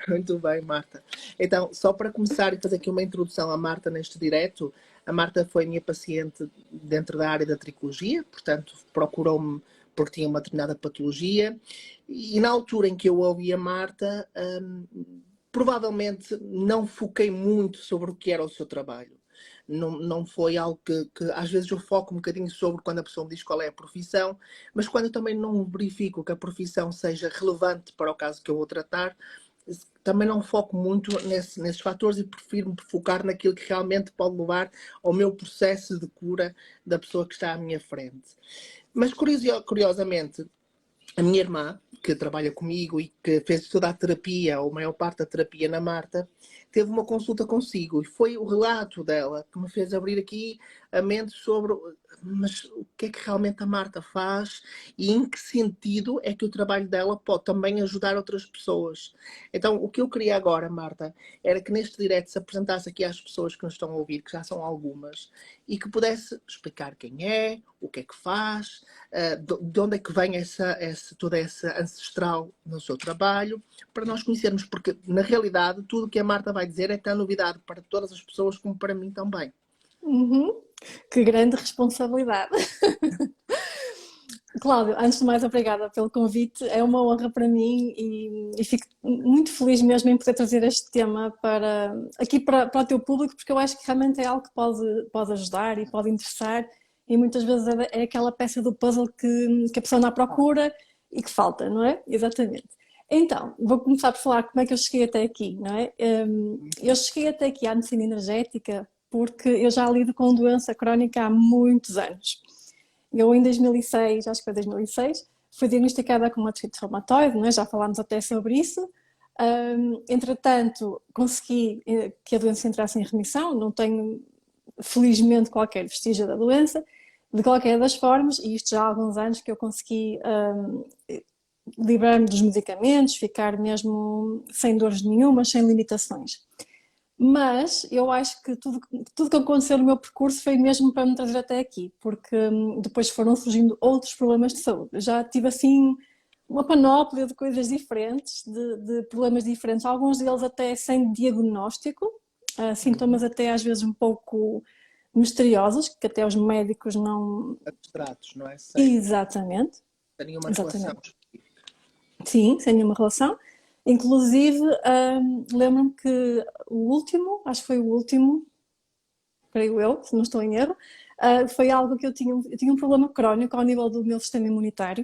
Muito bem, Marta. Então, só para começar e fazer aqui uma introdução à Marta neste direto, a Marta foi minha paciente dentro da área da tricologia, portanto, procurou-me porque tinha uma determinada patologia, e na altura em que eu ouvi a Marta, provavelmente não foquei muito sobre o que era o seu trabalho. Não foi algo que às vezes eu foco um bocadinho sobre quando a pessoa me diz qual é a profissão, mas quando eu também não verifico que a profissão seja relevante para o caso que eu vou tratar, também não foco muito nesses fatores e prefiro me focar naquilo que realmente pode levar ao meu processo de cura da pessoa que está à minha frente. Mas curiosamente, a minha irmã, que trabalha comigo e que fez toda a terapia, ou a maior parte da terapia na Marta, teve uma consulta consigo e foi o relato dela que me fez abrir aqui a mente sobre mas o que é que realmente a Marta faz e em que sentido é que o trabalho dela pode também ajudar outras pessoas. Então, o que eu queria agora, Marta, era que neste direto se apresentasse aqui às pessoas que nos estão a ouvir, que já são algumas, e que pudesse explicar quem é, o que é que faz, de onde é que vem toda essa ancestral no seu trabalho, para nós conhecermos, porque na realidade tudo o que a Marta vai dizer é tão novidade para todas as pessoas como para mim também. Uhum. Que grande responsabilidade. Cláudio, antes de mais, obrigada pelo convite. É uma honra para mim e fico muito feliz mesmo em poder trazer este tema aqui para o teu público, porque eu acho que realmente é algo que pode ajudar e pode interessar, e muitas vezes é aquela peça do puzzle que a pessoa anda à procura e que falta, não é? Exatamente. Então, vou começar por falar como é que eu cheguei até aqui, não é? Eu cheguei até aqui à medicina energética porque eu já lido com doença crónica há muitos anos. Eu em 2006, acho que foi 2006, fui diagnosticada com uma artrite reumatoide, não é? Já falámos até sobre isso. Entretanto, consegui que a doença entrasse em remissão, não tenho felizmente qualquer vestígio da doença, de qualquer das formas, e isto já há alguns anos que eu consegui livrar-me dos medicamentos, ficar mesmo sem dores nenhumas, sem limitações. Mas eu acho que tudo que aconteceu no meu percurso foi mesmo para me trazer até aqui, porque depois foram surgindo outros problemas de saúde. Eu já tive assim uma panóplia de coisas diferentes, de problemas diferentes, alguns deles até sem diagnóstico, sintomas até às vezes um pouco misteriosos, que até os médicos não... Abstratos, não é? Exatamente, Sem nenhuma relação exatamente. específica. Sim, sem nenhuma relação. Inclusive, lembro-me que o último, acho que foi o último, creio eu, se não estou em erro, foi algo que eu tinha um problema crónico ao nível do meu sistema imunitário.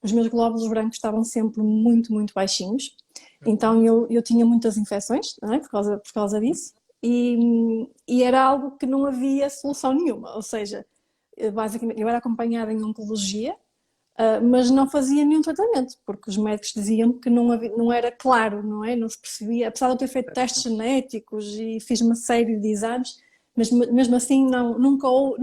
Os meus glóbulos brancos estavam sempre muito, muito baixinhos. Então eu tinha muitas infecções, não é? Por causa disso. E era algo que não havia solução nenhuma. Ou seja, basicamente, eu era acompanhada em oncologia, mas não fazia nenhum tratamento, porque os médicos diziam que não era claro, não é? Não se percebia, apesar de eu ter feito testes genéticos e fiz uma série de exames, mas mesmo assim nunca houve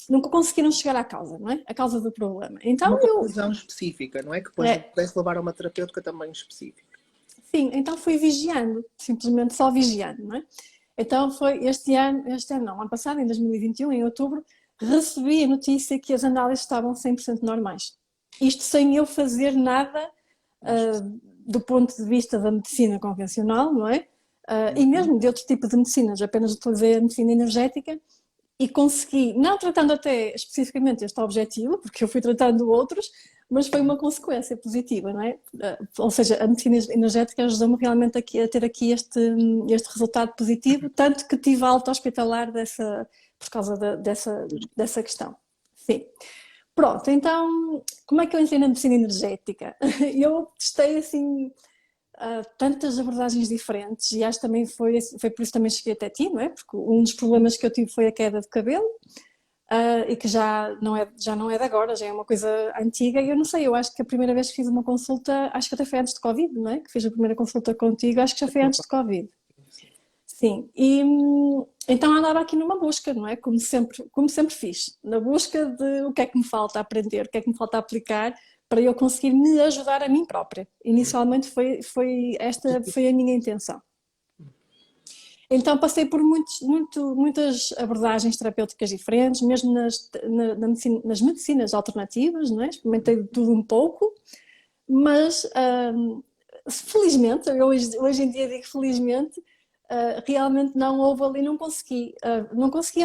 nunca conseguiram chegar à causa, não é? A causa do problema. Uma Então conclusão específica, não é? Que depois é, pudesse levar a uma terapêutica também específica. sim, então fui vigiando, simplesmente só vigiando, não é? Então foi este ano não, ano passado, em 2021, em outubro, recebi a notícia que as análises estavam 100% normais. Isto sem eu fazer nada do ponto de vista da medicina convencional, não é? E mesmo de outro tipo de medicinas, apenas utilizei a medicina energética e consegui, não tratando até especificamente este objetivo, porque eu fui tratando outros, mas foi uma consequência positiva, não é? Ou seja, a medicina energética ajudou-me realmente aqui, a ter aqui este resultado positivo, tanto que tive alta hospitalar por causa dessa questão. Sim. Pronto, então, como é que eu entrei na medicina energética? Eu testei assim tantas abordagens diferentes e acho que também foi por isso que também cheguei até ti, não é? Porque um dos problemas que eu tive foi a queda de cabelo e que já não é de agora, já é uma coisa antiga e eu não sei, eu acho que a primeira vez que fiz uma consulta, acho que até foi antes de Covid, não é? Que fiz a primeira consulta contigo, acho que já foi antes de Covid. Sim, e então andava aqui numa busca, não é? Como sempre fiz, na busca de o que é que me falta aprender, o que é que me falta aplicar para eu conseguir me ajudar a mim própria. Inicialmente esta foi a minha intenção. Então passei por muitas abordagens terapêuticas diferentes, mesmo nas medicinas alternativas, não é? Experimentei de tudo um pouco, mas Felizmente, eu hoje em dia digo felizmente, realmente não houve ali, não conseguia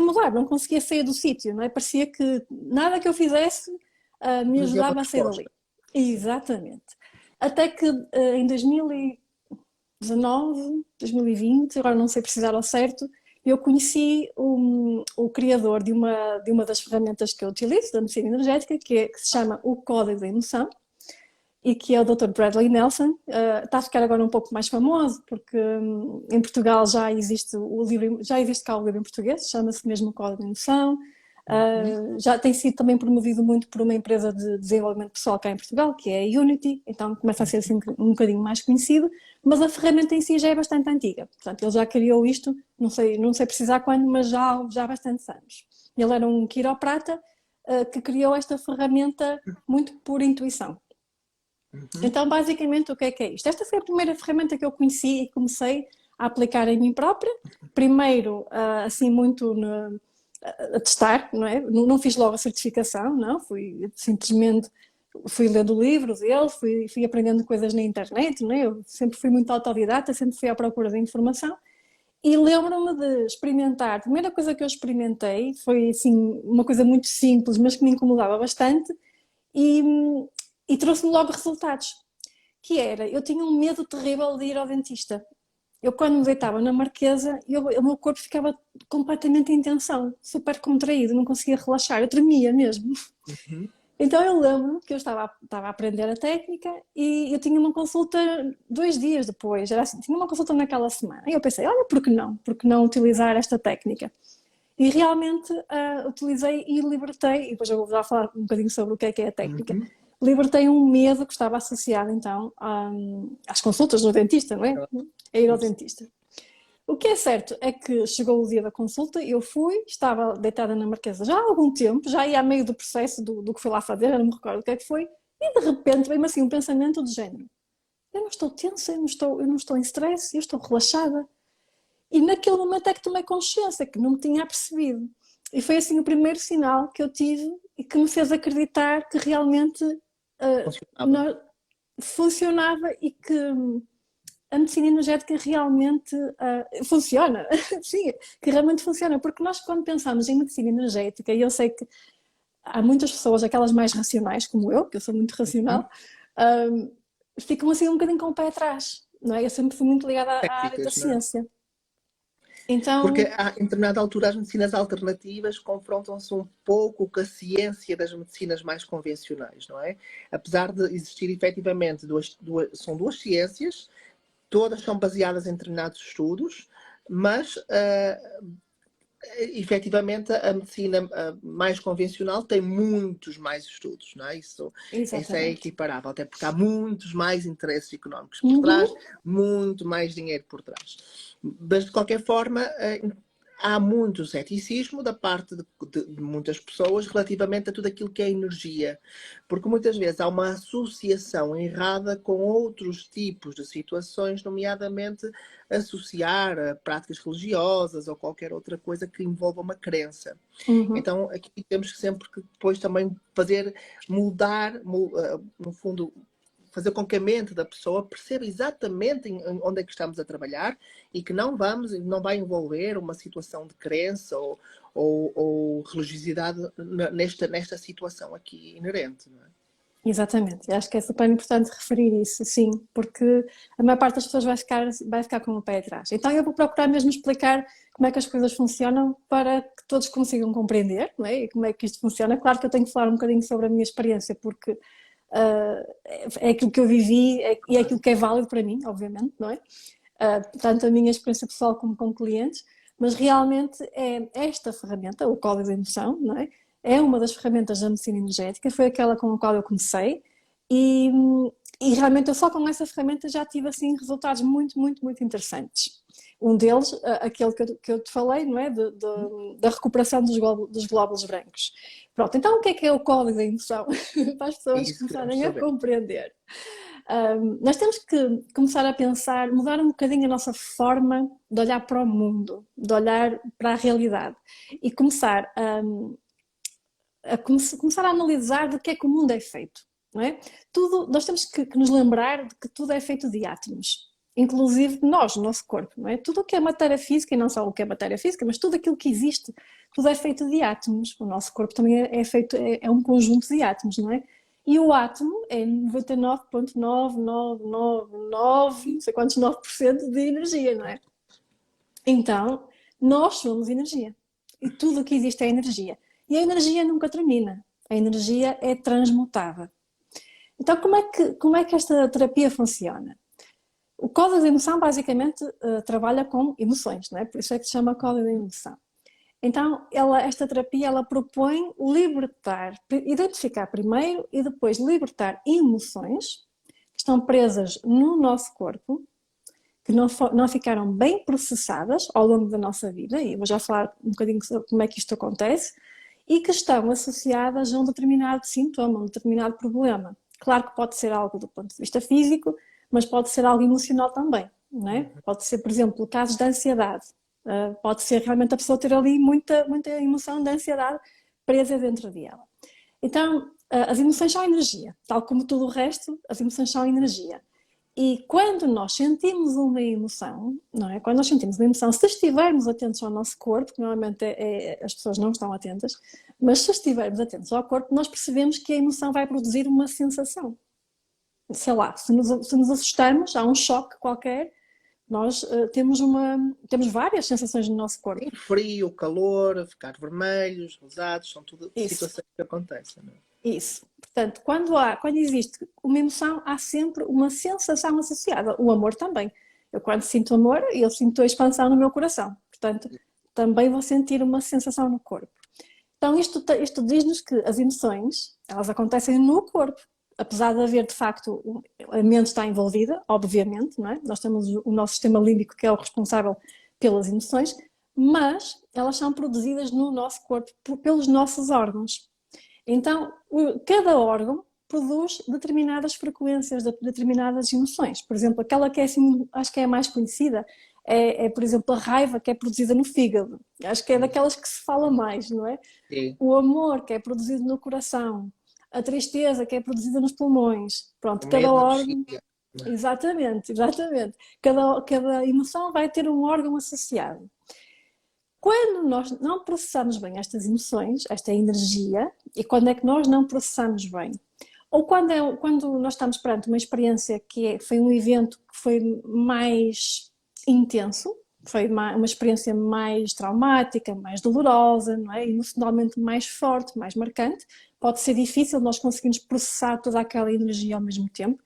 mudar, não conseguia sair do sítio, não é? Parecia que nada que eu fizesse me Deu uma ajudava a sair dali. resposta. Exatamente. Até que em 2019, 2020, agora não sei precisar ao certo, eu conheci o criador de uma das ferramentas que eu utilizo, da medicina energética, que se chama o Código da Emoção, e que é o Dr. Bradley Nelson. Está a ficar agora um pouco mais famoso, porque em Portugal já existe o livro, já existe cá o livro em português, chama-se mesmo Código de Emoção. Já tem sido também promovido muito por uma empresa de desenvolvimento pessoal cá em Portugal, que é a Unity, então começa a ser assim um bocadinho mais conhecido, mas a ferramenta em si já é bastante antiga. Portanto, ele já criou isto, não sei precisar quando, mas já há bastantes anos. Ele era um quiroprata que criou esta ferramenta muito por intuição. Então, basicamente, o que é isto? Esta foi a primeira ferramenta que eu conheci e comecei a aplicar em mim própria. Primeiro, assim, muito a testar, não é? Não fiz logo a certificação, não. Simplesmente fui lendo o livro dele, fui aprendendo coisas na internet, não é? Eu sempre fui muito autodidata, sempre fui à procura de informação. E lembro-me de experimentar. A primeira coisa que eu experimentei foi, assim, uma coisa muito simples, mas que me incomodava bastante. E, e trouxe-me logo resultados, que era, eu tinha um medo terrível de ir ao dentista. Eu quando me deitava na marquesa, o meu corpo ficava completamente em tensão, super contraído, não conseguia relaxar, eu tremia mesmo. Uhum. Então eu lembro que eu estava a aprender a técnica e eu tinha uma consulta 2 dias depois, era assim, tinha uma consulta naquela semana. E eu pensei, olha, por que não? Por que não utilizar esta técnica? E realmente utilizei e libertei, e depois eu vou já falar um bocadinho sobre o que é a técnica. Uhum. Libertei um medo que estava associado então às consultas no dentista, não é? A ir ao dentista. O que é certo é que chegou o dia da consulta, eu fui, estava deitada na marquesa já há algum tempo, já ia a meio do processo do que fui lá fazer, eu não me recordo o que é que foi, e de repente veio-me assim um pensamento do género: eu não estou tensa, eu não estou em stress, eu estou relaxada. E naquele momento é que tomei consciência, que não me tinha apercebido. E foi assim o primeiro sinal que eu tive e que me fez acreditar que realmente Funcionava. funcionava e que a medicina energética realmente funciona. Sim, que realmente funciona. Porque nós, quando pensamos em medicina energética, e eu sei que há muitas pessoas, aquelas mais racionais, como eu, que eu sou muito Uhum. racional, ficam assim um bocadinho com o pé atrás. Não é? Eu sempre fui muito ligada à área da Técnicas, não é? ciência. Porque Então, em determinada altura as medicinas alternativas confrontam-se um pouco com a ciência das medicinas mais convencionais, não é? Apesar de existir efetivamente são duas ciências, todas são baseadas em determinados estudos, mas efetivamente a medicina mais convencional tem muitos mais estudos, não é? Isso é exatamente. equiparável, até porque há muitos mais interesses económicos por Uhum. trás, muito mais dinheiro por trás. Mas de qualquer forma, há muito ceticismo da parte de muitas pessoas relativamente a tudo aquilo que é energia, porque muitas vezes há uma associação errada com outros tipos de situações, nomeadamente associar a práticas religiosas ou qualquer outra coisa que envolva uma crença. Uhum. Então aqui temos que sempre que depois também fazer mudar, no fundo, fazer com que a mente da pessoa perceba exatamente onde é que estamos a trabalhar e que não vai envolver uma situação de crença ou religiosidade nesta situação aqui inerente. Não é? Exatamente, acho que é super importante referir isso, sim, porque a maior parte das pessoas vai ficar com o pé atrás. Então eu vou procurar mesmo explicar como é que as coisas funcionam para que todos consigam compreender, não é? E como é que isto funciona. Claro que eu tenho que falar um bocadinho sobre a minha experiência, porque é aquilo que eu vivi e é aquilo que é válido para mim, obviamente, não é? Tanto a minha experiência pessoal como com clientes, mas realmente é esta ferramenta, o código de emoção, não é? É uma das ferramentas da medicina energética, foi aquela com a qual eu comecei e, e realmente eu só com essa ferramenta já tive assim resultados muito, muito, muito interessantes. Um deles, aquele que eu te falei, não é? Da recuperação dos glóbulos brancos. Pronto, então o que é o código da emoção? Para as É pessoas isso que queremos começarem a saber. compreender. Nós temos que começar a pensar, mudar um bocadinho a nossa forma de olhar para o mundo, de olhar para a realidade e começar a analisar do que é que o mundo é feito. não é? Tudo, nós temos que nos lembrar de que tudo é feito de átomos, inclusive nós, o nosso corpo, não é? Tudo o que é matéria física, e não só o que é matéria física, mas tudo aquilo que existe, tudo é feito de átomos. O nosso corpo também é feito, é um conjunto de átomos, não é? E o átomo é 99,9999, não sei quantos 9% de energia, não é? Então, nós somos energia. E tudo o que existe é energia. E a energia nunca termina. A energia é transmutável. Então, como é que esta terapia funciona? O código de emoção, basicamente, trabalha com emoções, não é? Por isso é que se chama código de emoção. Então, esta terapia, ela propõe libertar, identificar primeiro e depois libertar emoções que estão presas no nosso corpo, que não ficaram bem processadas ao longo da nossa vida, e eu vou já falar um bocadinho sobre como é que isto acontece, e que estão associadas a um determinado sintoma, um determinado problema. Claro que pode ser algo do ponto de vista físico, mas pode ser algo emocional também, não é? Pode ser, por exemplo, casos de ansiedade. Pode ser realmente a pessoa ter ali muita emoção de ansiedade presa dentro dela. Então, as emoções são energia, tal como tudo o resto, as emoções são energia. E quando nós sentimos uma emoção, não é? Quando nós sentimos uma emoção, se estivermos atentos ao nosso corpo, que normalmente as pessoas não estão atentas, mas se estivermos atentos ao corpo, nós percebemos que a emoção vai produzir uma sensação. Sei lá, se nos assustamos, há um choque qualquer, nós temos várias sensações no nosso corpo. Sim, frio, calor, ficar vermelhos, rosados, são tudo Isso. situações que acontecem. Não é? Isso. Portanto, quando existe uma emoção, há sempre uma sensação associada. O amor também. Eu, quando sinto amor, eu sinto a expansão no meu coração. Portanto, também vou sentir uma sensação no corpo. Então, isto diz-nos que as emoções, elas acontecem no corpo. Apesar de haver, de facto, a mente está envolvida, obviamente, não é? Nós temos o nosso sistema límbico, que é o responsável pelas emoções, mas elas são produzidas no nosso corpo, pelos nossos órgãos. Então, cada órgão produz determinadas frequências, determinadas emoções. Por exemplo, aquela que é assim, acho que é a mais conhecida, por exemplo, a raiva, que é produzida no fígado. Acho que é daquelas que se fala mais, não é? Sim. O amor, que é produzido no coração. A tristeza, que é produzida nos pulmões. Pronto, cada órgão... Exatamente. Cada emoção vai ter um órgão associado. Quando nós não processamos bem estas emoções, esta energia, e quando é que nós não processamos bem? Ou quando nós estamos perante uma experiência foi um evento que foi mais intenso, foi uma experiência mais traumática, mais dolorosa, não é? Emocionalmente mais forte, mais marcante, pode ser difícil nós conseguirmos processar toda aquela energia ao mesmo tempo.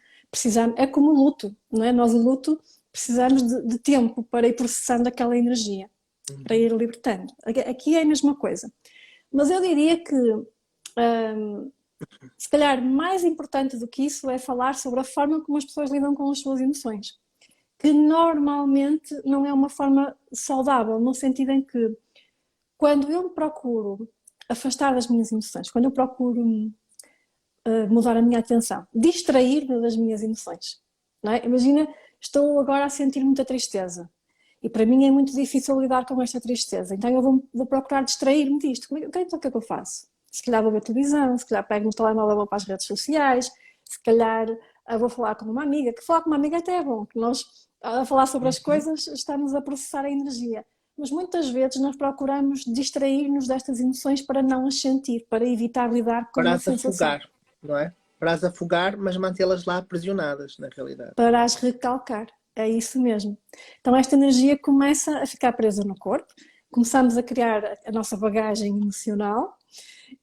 É como o luto, não é? Nós, o luto, precisamos de tempo para ir processando aquela energia, para ir libertando. Aqui é a mesma coisa. Mas eu diria que, se calhar, mais importante do que isso é falar sobre a forma como as pessoas lidam com as suas emoções, que normalmente não é uma forma saudável, no sentido em que, quando eu me procuro afastar das minhas emoções, quando eu procuro mudar a minha atenção, distrair-me das minhas emoções, não é? Imagina, estou agora a sentir muita tristeza. E para mim é muito difícil lidar com esta tristeza. Então eu vou procurar distrair-me disto. Então o que é que eu faço? Se calhar vou ver televisão, se calhar pego no telemóvel e vou para as redes sociais, se calhar vou falar com uma amiga, que falar com uma amiga até é bom, que nós, a falar sobre as coisas, estamos a processar a energia. Mas muitas vezes nós procuramos distrair-nos destas emoções para não as sentir, para evitar lidar com Para a as sensação. afogar, não é? Para as afogar, mas mantê-las lá aprisionadas, na realidade. Para as recalcar. É isso mesmo. Então esta energia começa a ficar presa no corpo, começamos a criar a nossa bagagem emocional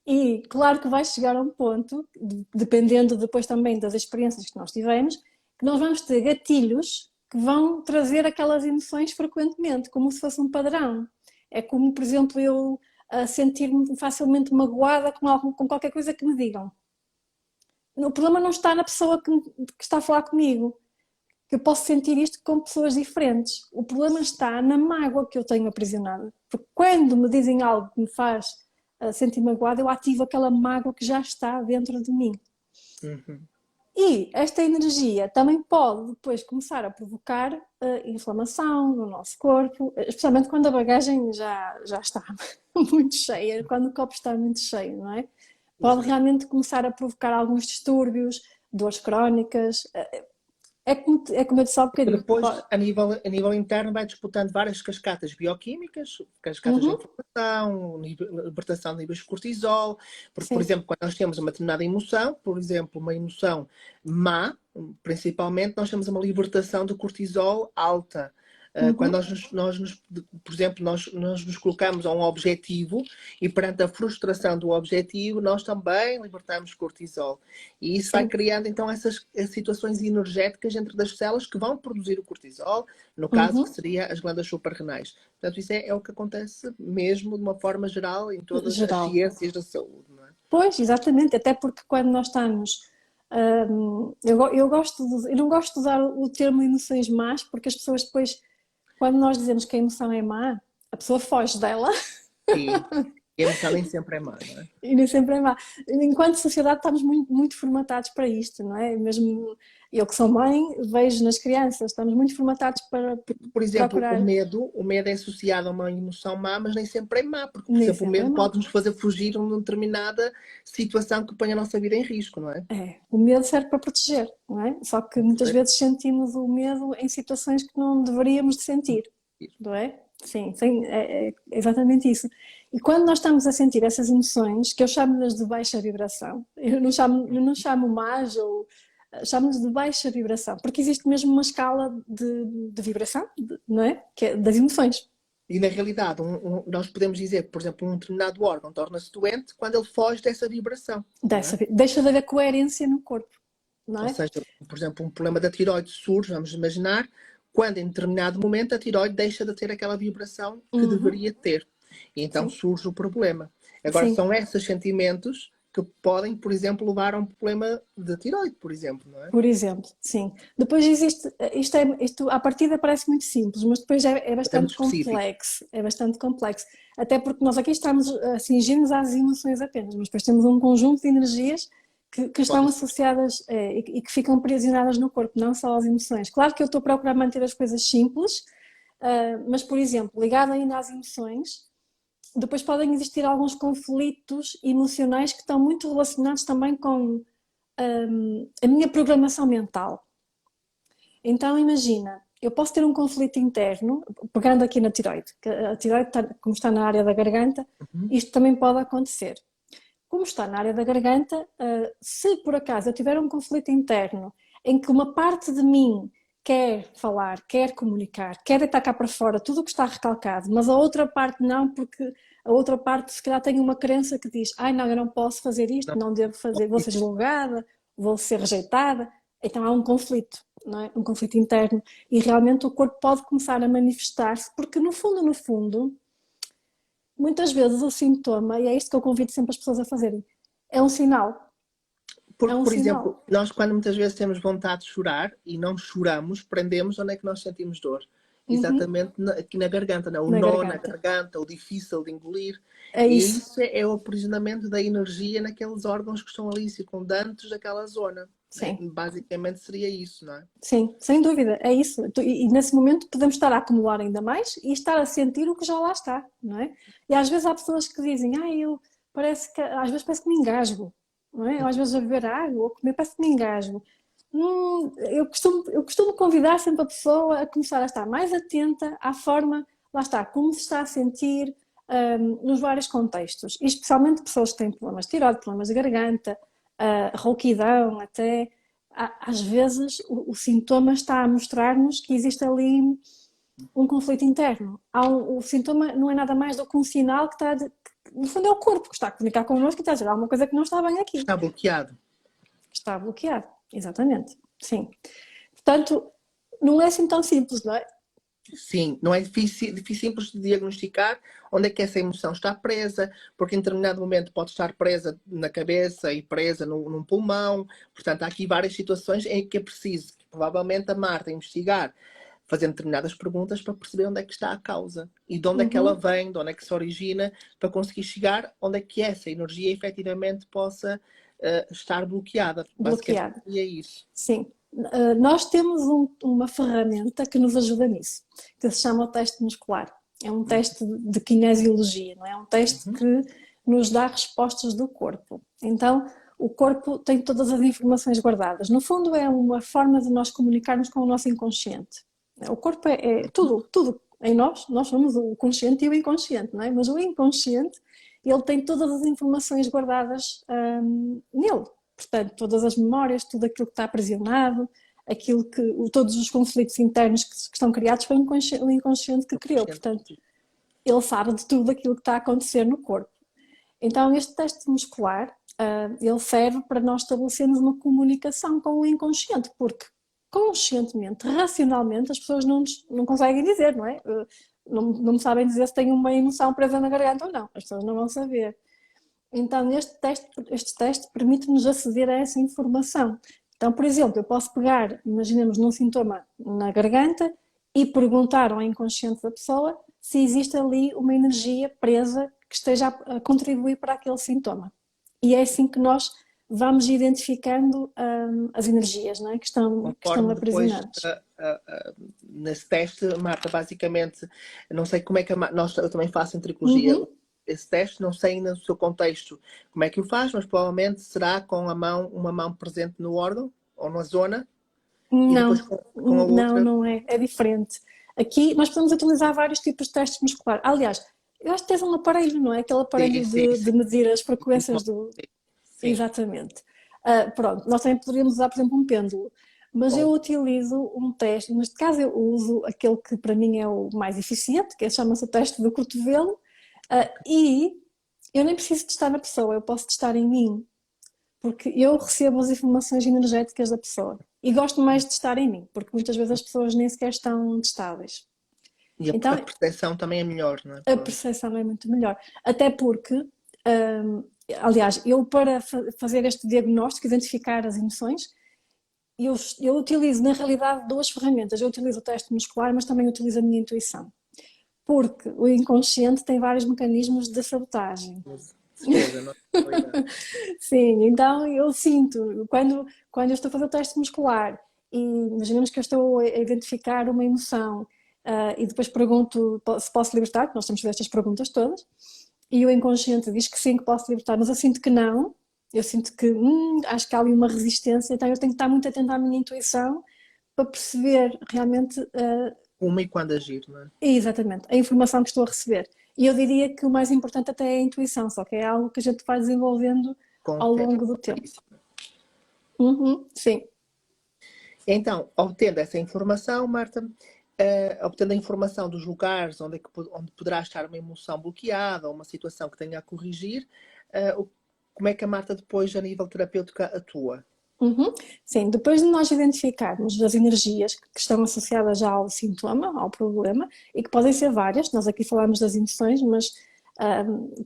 e claro que vai chegar a um ponto, dependendo depois também das experiências que nós tivemos, que nós vamos ter gatilhos que vão trazer aquelas emoções frequentemente, como se fosse um padrão. É como, por exemplo, eu sentir-me facilmente magoada com qualquer coisa que me digam. O problema não está na pessoa que está a falar comigo. Eu posso sentir isto com pessoas diferentes. O problema está na mágoa que eu tenho aprisionada. Porque quando me dizem algo que me faz sentir magoada, eu ativo aquela mágoa que já está dentro de mim. Uhum. E esta energia também pode depois começar a provocar inflamação no nosso corpo, especialmente quando a bagagem já está muito cheia, quando o copo está muito cheio, não é? pode realmente começar a provocar alguns distúrbios, dores crónicas. É como eu disse há bocadinho. Depois, a nível interno, vai disputando várias cascatas bioquímicas, cascatas de Uhum, inflamação, libertação de níveis de cortisol, porque, por sim. exemplo, quando nós temos uma determinada emoção, por exemplo, uma emoção má, principalmente, nós temos uma libertação de cortisol alta. Quando Uhum, por exemplo, nós nos colocamos a um objetivo e perante a frustração do objetivo, nós também libertamos cortisol. E isso vai sim. criando então essas situações energéticas entre das células que vão produzir o cortisol, no caso que Uhum, seria as glândulas suprarrenais. Portanto, isso é o que acontece mesmo de uma forma geral em todas as geral. ciências da saúde, não é? Pois, exatamente, até porque quando nós estamos. Eu não gosto de usar o termo emoções más, porque as pessoas depois, quando nós dizemos que a emoção é má, a pessoa foge dela. Sim, a emoção nem sempre é má, não é? E nem sempre é má. Enquanto sociedade estamos muito, muito formatados para isto, não é? Mesmo eu que sou mãe, vejo nas crianças, estamos muito formatados para Por exemplo, o procurar, medo, o medo é associado a uma emoção má, mas nem sempre é má, porque, por nem exemplo, o sempre é medo má. pode nos fazer fugir de uma determinada situação que põe a nossa vida em risco, não é? É, o medo serve para proteger, não é? Só que muitas vezes sentimos o medo em situações que não deveríamos de sentir, não é? Sim, sim, é exatamente isso. E quando nós estamos a sentir essas emoções, que eu chamo-las de baixa vibração, eu não chamo más ou chamo-lhes de baixa vibração, porque existe mesmo uma escala de vibração, não é? Que é das emoções. E na realidade, nós podemos dizer que, por exemplo, um determinado órgão torna-se doente quando ele foge dessa vibração, não é? Deixa de haver coerência no corpo, não Ou é? seja, por exemplo, um problema da tiroide surge, vamos imaginar, quando em determinado momento a tiroide deixa de ter aquela vibração que Uhum, deveria ter. E então sim. surge o problema. Agora, Sim, são esses sentimentos que podem, por exemplo, levar a um problema de tiroide, por exemplo, não é? por exemplo, sim. Depois existe, isto à partida parece muito simples, mas depois é É muito bastante específico. complexo, é bastante complexo. Até porque nós aqui estamos a cingir-nos às emoções apenas, mas depois temos um conjunto de energias que estão Podem ser. associadas e que ficam aprisionadas no corpo, não só as emoções. Claro que eu estou a procurar manter as coisas simples, mas, por exemplo, ligado ainda às emoções, depois podem existir alguns conflitos emocionais que estão muito relacionados também com a minha programação mental. Então, imagina, eu posso ter um conflito interno, pegando aqui na tiroide, que a tiroide, como está na área da garganta, Uhum. isto também pode acontecer. Como está na área da garganta, se por acaso eu tiver um conflito interno em que uma parte de mim quer falar, quer comunicar, quer deitar cá para fora tudo o que está recalcado, mas a outra parte não, porque a outra parte se calhar tem uma crença que diz: ai não, eu não posso fazer isto, Não. não devo fazer, vou ser julgada, vou ser rejeitada. Então há um conflito, não é? Um conflito interno. E realmente o corpo pode começar a manifestar-se, porque no fundo, muitas vezes o sintoma, e é isto que eu convido sempre as pessoas a fazerem, é um sinal. É Porque, um por exemplo, sinal. nós quando muitas vezes temos vontade de chorar e não choramos, prendemos onde é que nós sentimos dor. Uhum. Exatamente aqui na garganta, né? O Na nó na garganta. garganta, o difícil de engolir. É E isso. isso é o aprisionamento da energia naqueles órgãos que estão ali circundantes daquela zona. Né? Sim. Basicamente seria isso, não é? Sim, sem dúvida, é isso. E nesse momento podemos estar a acumular ainda mais e estar a sentir o que já lá está, não é? E às vezes há pessoas que dizem: eu parece que, às vezes parece que me engasgo, não é? Ou às vezes a beber água ou comer parece que me engasgo. Eu costumo convidar sempre a pessoa a começar a estar mais atenta à forma, lá está, como se está a sentir, nos vários contextos, e especialmente pessoas que têm problemas de tiroide, problemas de garganta, rouquidão até. Às vezes o sintoma está a mostrar-nos que existe ali um conflito interno. O sintoma não é nada mais do que um sinal que no fundo é o corpo que está a comunicar connosco e está a dizer alguma coisa que não está bem aqui, Está bloqueado. que está bloqueado. Exatamente, sim. Portanto, não é assim tão simples, não é? Sim, não é difícil, simples de diagnosticar onde é que essa emoção está presa, porque em determinado momento pode estar presa na cabeça e presa num pulmão. Portanto, há aqui várias situações em que é preciso, provavelmente, a Marta investigar, fazendo determinadas perguntas para perceber onde é que está a causa e de onde é que ela Uhum. vem, de onde é que se origina, para conseguir chegar onde é que essa energia efetivamente possa estar bloqueada. Basicamente, Bloqueado. é isso. Sim. Nós temos uma ferramenta que nos ajuda nisso, que se chama o teste muscular. É um teste de kinesiologia, não é? É um teste Uhum. que nos dá respostas do corpo. Então, o corpo tem todas as informações guardadas. No fundo, é uma forma de nós comunicarmos com o nosso inconsciente. O corpo é tudo, tudo em nós. Nós somos o consciente e o inconsciente, não é? Mas o inconsciente, ele tem todas as informações guardadas nele. Portanto, todas as memórias, tudo aquilo que está aprisionado, todos os conflitos internos que estão criados foi o inconsciente que criou. Portanto, ele sabe de tudo aquilo que está a acontecer no corpo. Então, este teste muscular, ele serve para nós estabelecermos uma comunicação com o inconsciente, porque conscientemente, racionalmente, as pessoas não conseguem dizer, não é? Não sabem dizer se têm uma emoção presa na garganta ou não, as pessoas não vão saber. Então, este teste permite-nos aceder a essa informação. Então, por exemplo, eu posso pegar, imaginemos, num sintoma na garganta e perguntar ao inconsciente da pessoa se existe ali uma energia presa que esteja a contribuir para aquele sintoma. E é assim que nós vamos identificando as energias, não é? que estão aprisionadas. Nesse teste, Marta, basicamente, não sei como é que eu também faço em tricologia. Uhum. Esse teste, não sei no seu contexto como é que o faz, mas provavelmente será com uma mão presente no órgão ou na zona e Não, depois com a outra. não é, é diferente. Aqui nós podemos utilizar vários tipos de testes musculares. Aliás, eu acho que tens um aparelho, não é? Aquele aparelho de medir as frequências do... Sim. Exatamente. Pronto, nós também poderíamos usar, por exemplo, um pêndulo. Mas eu utilizo um teste, neste caso eu uso aquele que para mim é o mais eficiente, que chama-se o teste do cotovelo, e eu nem preciso testar na pessoa, eu posso testar em mim, porque eu recebo as informações energéticas da pessoa. E gosto mais de testar em mim, porque muitas vezes as pessoas nem sequer estão testáveis. E então, a percepção também é melhor, não é? A percepção é muito melhor. Até porque, aliás, eu para fazer este diagnóstico, identificar as emoções, eu utilizo na realidade duas ferramentas. Eu utilizo o teste muscular, mas também utilizo a minha intuição. Porque o inconsciente tem vários mecanismos de sabotagem. Sim, então eu sinto, quando eu estou a fazer o teste muscular e imaginemos que eu estou a identificar uma emoção e depois pergunto se posso libertar, porque nós temos que fazer estas perguntas todas, e o inconsciente diz que sim, que posso libertar, mas eu sinto que não, eu sinto que acho que há ali uma resistência, então eu tenho que estar muito atenta à minha intuição para perceber realmente... como e quando agir, não é? Exatamente, a informação que estou a receber. E eu diria que o mais importante até é a intuição, só que é algo que a gente vai desenvolvendo ao longo do tempo. Sim. Então, obtendo essa informação, Marta, obtendo a informação dos lugares onde poderá estar uma emoção bloqueada ou uma situação que tenha a corrigir, como é que a Marta depois, a nível terapêutico, atua? Sim, depois de nós identificarmos as energias que estão associadas já ao sintoma, ao problema, e que podem ser várias, nós aqui falamos das emoções, mas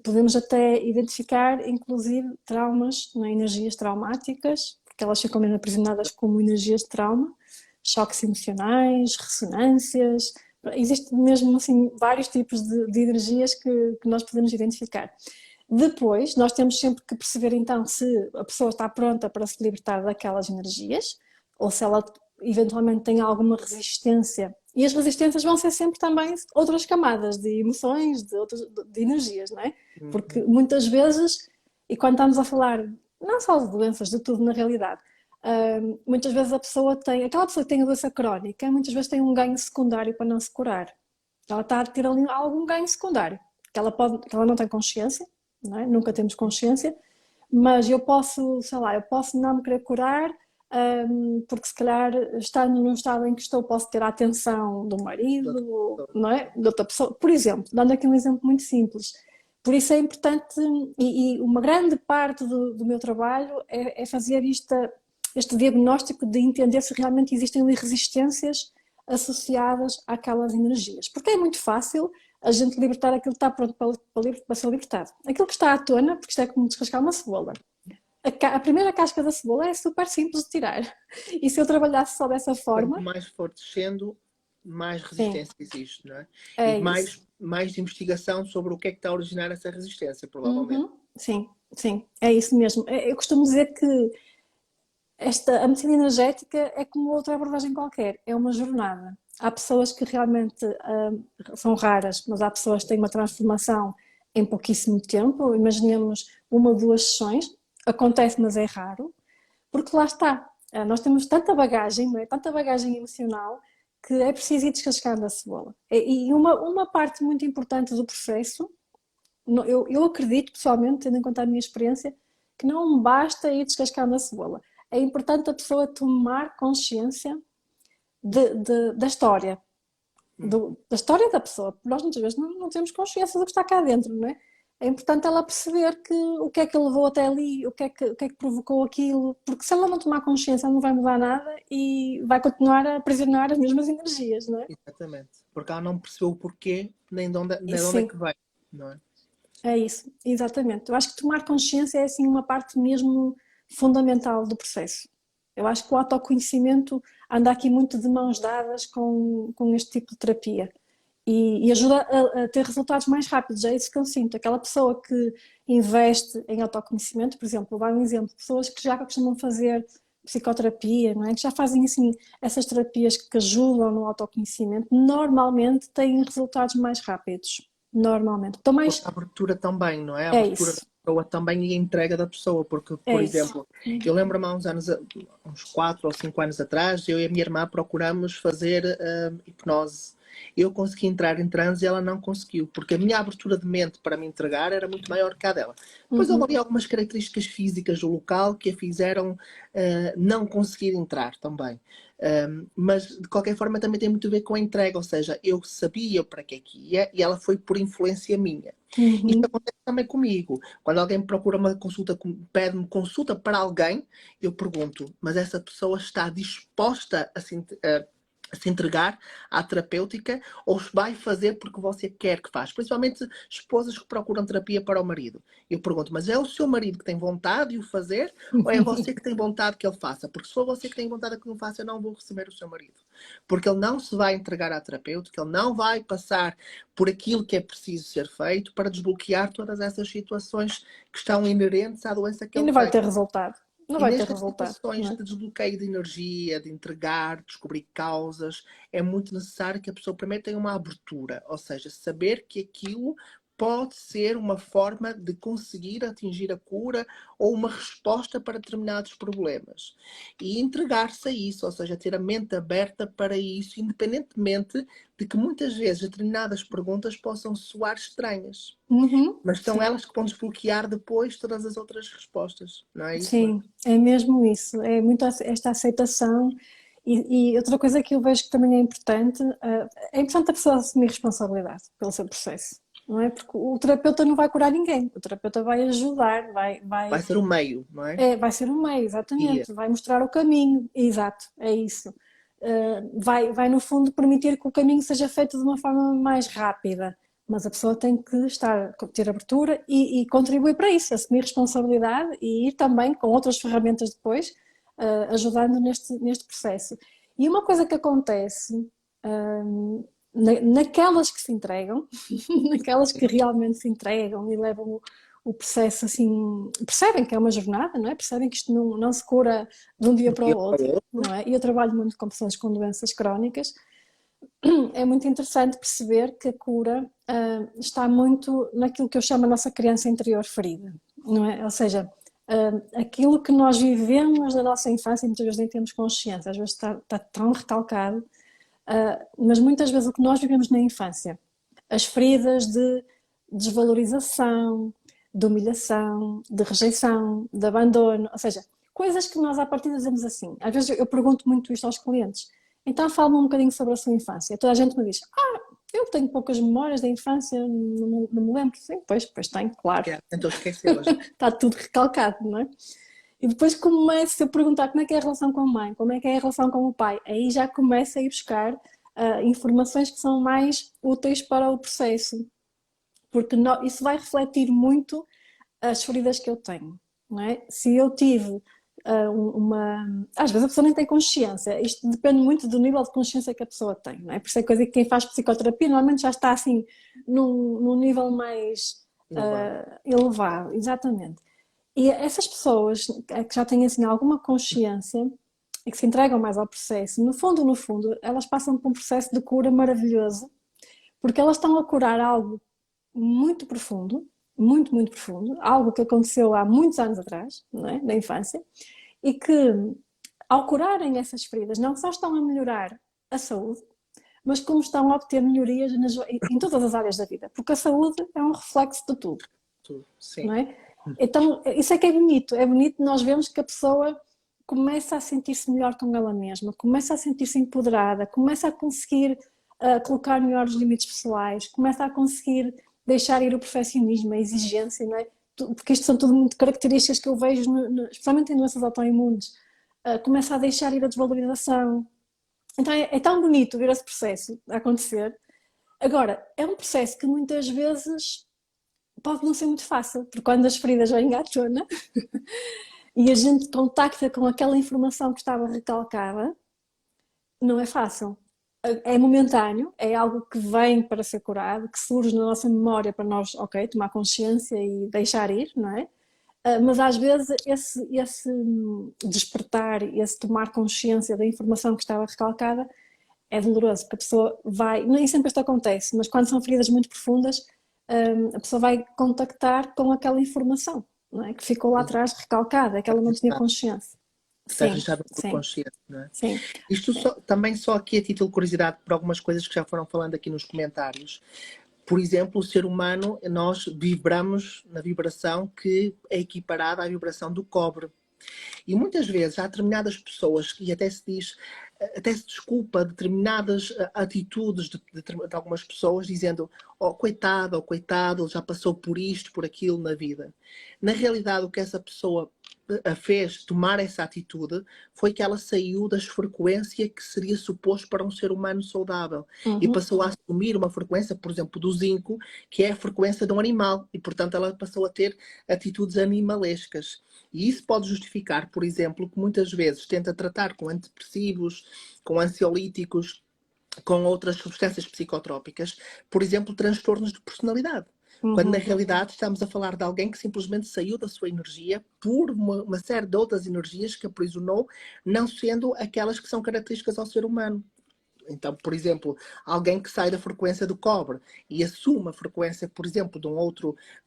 podemos até identificar inclusive traumas, não é? Energias traumáticas, porque elas ficam mesmo aprisionadas como energias de trauma, choques emocionais, ressonâncias, existem mesmo assim vários tipos de energias que nós podemos identificar. Depois, nós temos sempre que perceber então se a pessoa está pronta para se libertar daquelas energias ou se ela eventualmente tem alguma resistência. E as resistências vão ser sempre também outras camadas de emoções, de energias, não é? Porque muitas vezes, e quando estamos a falar não só de doenças, de tudo na realidade, muitas vezes aquela pessoa que tem a doença crónica, muitas vezes tem um ganho secundário para não se curar. Ela está a ter ali algum ganho secundário, que ela não tem consciência. Não é? Nunca temos consciência, mas eu posso, sei lá, eu posso não me querer curar porque se calhar estando num estado em que estou posso ter a atenção do marido, não é? De outra pessoa, por exemplo, dando aqui um exemplo muito simples. Por isso é importante e uma grande parte do meu trabalho é fazer este diagnóstico de entender se realmente existem ali resistências associadas àquelas energias, porque é muito fácil a gente libertar aquilo que está pronto para ser libertado. Aquilo que está à tona, porque isto é como descascar uma cebola. A primeira casca da cebola é super simples de tirar. E se eu trabalhasse só dessa forma... Quanto mais for descendo, mais resistência existe, não é? É e mais investigação sobre o que é que está a originar essa resistência, provavelmente. Sim, é isso mesmo. Eu costumo dizer que a medicina energética é como outra abordagem qualquer, é uma jornada. Há pessoas que realmente são raras, mas há pessoas que têm uma transformação em pouquíssimo tempo. Imaginemos 1 ou 2 sessões. acontece, mas é raro, porque lá está, nós temos tanta bagagem, não é? Tanta bagagem emocional, que é preciso ir descascando a cebola. E uma parte muito importante do processo, eu acredito pessoalmente, tendo em conta a minha experiência, que não basta ir descascando a cebola. É importante a pessoa tomar consciência da história, da história da pessoa. Nós muitas vezes não temos consciência do que está cá dentro, não é? É importante ela perceber o que é que levou até ali, o que é que provocou aquilo, porque se ela não tomar consciência, ela não vai mudar nada e vai continuar a aprisionar as mesmas energias, não é? Exatamente. Porque ela não percebeu o porquê, nem E de onde é sim, que vem, não é? é isso, exatamente. Eu acho que tomar consciência é assim uma parte mesmo fundamental do processo. Eu acho que o autoconhecimento anda aqui muito de mãos dadas com este tipo de terapia e ajuda a ter resultados mais rápidos. É isso que eu sinto. Aquela pessoa que investe em autoconhecimento, por exemplo, vou dar um exemplo, pessoas que já costumam fazer psicoterapia, não é? Que já fazem assim essas terapias que ajudam no autoconhecimento, normalmente têm resultados mais rápidos. Normalmente. Então, Porque mais a abertura também, não é? A é abertura da isso, pessoa também e a entrega da pessoa. Porque, é por isso. exemplo, eu lembro-me há uns anos, uns 4 ou 5 anos atrás, eu e a minha irmã procuramos fazer hipnose. Eu consegui entrar em transe e ela não conseguiu, porque a minha abertura de mente para me entregar era muito maior que a dela. Depois houve Uhum. ali algumas características físicas do local que a fizeram não conseguir entrar também. Mas de qualquer forma também tem muito a ver com a entrega, ou seja, eu sabia para que é que ia e ela foi por influência minha. Isto Uhum. acontece também comigo. Quando alguém me procura uma consulta, pede-me consulta para alguém, eu pergunto, mas essa pessoa está disposta a se entregar à terapêutica ou vai fazer porque você quer que faz? Principalmente esposas que procuram terapia para o marido. Eu pergunto, mas é o seu marido que tem vontade de o fazer ou é você que tem vontade que ele faça? Porque se for você que tem vontade que ele faça, eu não vou receber o seu marido. Porque ele não se vai entregar à terapêutica, ele não vai passar por aquilo que é preciso ser feito para desbloquear todas essas situações que estão inerentes à doença que E ele não vai tem. ter resultado. Não E vai ter nestas resultado, não situações é? de desbloqueio de energia, de entregar, descobrir causas, é muito necessário que a pessoa primeiro tenha uma abertura, ou seja, saber que aquilo pode ser uma forma de conseguir atingir a cura ou uma resposta para determinados problemas. E entregar-se a isso, ou seja, ter a mente aberta para isso, independentemente de que muitas vezes determinadas perguntas possam soar estranhas. Uhum. Mas são Sim. elas que vão desbloquear depois todas as outras respostas, não é isso? Sim, é mesmo isso. É muito esta aceitação. E outra coisa que eu vejo que também é importante a pessoa assumir responsabilidade pelo seu processo, não é? Porque o terapeuta não vai curar ninguém, o terapeuta vai ajudar, Vai ser o meio, não é? vai ser um meio, Guia. exatamente, vai mostrar o caminho, exato, é isso. Vai no fundo permitir que o caminho seja feito de uma forma mais rápida, mas a pessoa tem que ter abertura e contribuir para isso, assumir responsabilidade e ir também com outras ferramentas depois, ajudando neste processo. E uma coisa que acontece, naquelas que se entregam, naquelas que realmente se entregam e levam o processo assim, percebem que é uma jornada, não é? Percebem que isto não se cura de um dia Do para dia o para outro, o outro. não é? E eu trabalho muito com pessoas com doenças crónicas. É muito interessante perceber que a cura está muito naquilo que eu chamo a nossa criança interior ferida, não é? Ou seja, aquilo que nós vivemos na nossa infância, muitas vezes nem temos consciência, às vezes está tão recalcado, mas muitas vezes o que nós vivemos na infância, as feridas de desvalorização, de humilhação, de rejeição, de abandono, ou seja, coisas que nós à partida dizemos assim. Às vezes eu pergunto muito isto aos clientes. Então fala-me um bocadinho sobre a sua infância. Toda a gente me diz, eu tenho poucas memórias da infância, não me lembro. Sim, pois tenho, claro. Tentou esquecê-las. Está tudo recalcado, não é? E depois começo a perguntar como é que é a relação com a mãe, como é que é a relação com o pai. Aí já começo a ir buscar informações que são mais úteis para o processo. Porque isso vai refletir muito as feridas que eu tenho, não é? Se eu tive às vezes a pessoa nem tem consciência, isto depende muito do nível de consciência que a pessoa tem, não é? Por isso é coisa que quem faz psicoterapia normalmente já está assim num nível mais Elevado. elevado, exatamente. E essas pessoas que já têm assim alguma consciência e que se entregam mais ao processo, no fundo, elas passam por um processo de cura maravilhoso, porque elas estão a curar algo muito profundo muito, muito profundo, algo que aconteceu há muitos anos atrás, não é? Na infância, e que, ao curarem essas feridas, não só estão a melhorar a saúde, mas como estão a obter melhorias em todas as áreas da vida, porque a saúde é um reflexo de tudo, Sim. não é? Então, isso é que é bonito nós vemos que a pessoa começa a sentir-se melhor com ela mesma, começa a sentir-se empoderada, começa a conseguir colocar melhor os limites pessoais, começa a conseguir deixar ir o perfeccionismo, a exigência, não é? Porque isto são tudo muito características que eu vejo, especialmente em doenças autoimunes. Começa a deixar ir a desvalorização. Então é tão bonito ver esse processo acontecer. Agora, é um processo que muitas vezes pode não ser muito fácil, porque quando as feridas vêm à tona e a gente contacta com aquela informação que estava recalcada, não é fácil. É momentâneo, é algo que vem para ser curado, que surge na nossa memória para nós, ok, tomar consciência e deixar ir, não é? Mas às vezes esse despertar, esse tomar consciência da informação que estava recalcada é doloroso, porque a pessoa vai, nem sempre isto acontece, mas quando são feridas muito profundas, a pessoa vai contactar com aquela informação, não é? Que ficou lá atrás recalcada, que ela não tinha consciência. Está Sim, registrado no sim, consciente, não é? sim. Isto também só aqui a título de curiosidade por algumas coisas que já foram falando aqui nos comentários. Por exemplo, o ser humano, nós vibramos na vibração que é equiparada à vibração do cobre. E muitas vezes há determinadas pessoas que até se diz, até se desculpa determinadas atitudes de algumas pessoas, dizendo, oh coitado, oh coitado, ele já passou por isto, por aquilo na vida. Na realidade, o que essa pessoa a fez tomar essa atitude foi que ela saiu das frequências que seria suposto para um ser humano saudável e passou a assumir uma frequência, por exemplo, do zinco, que é a frequência de um animal e, portanto, ela passou a ter atitudes animalescas. E isso pode justificar, por exemplo, que muitas vezes tenta tratar com antidepressivos, com ansiolíticos, com outras substâncias psicotrópicas, por exemplo, transtornos de personalidade. Quando na realidade estamos a falar de alguém que simplesmente saiu da sua energia por uma série de outras energias que aprisionou, não sendo aquelas que são características ao ser humano. Então, por exemplo, alguém que sai da frequência do cobre e assume a frequência, por exemplo, de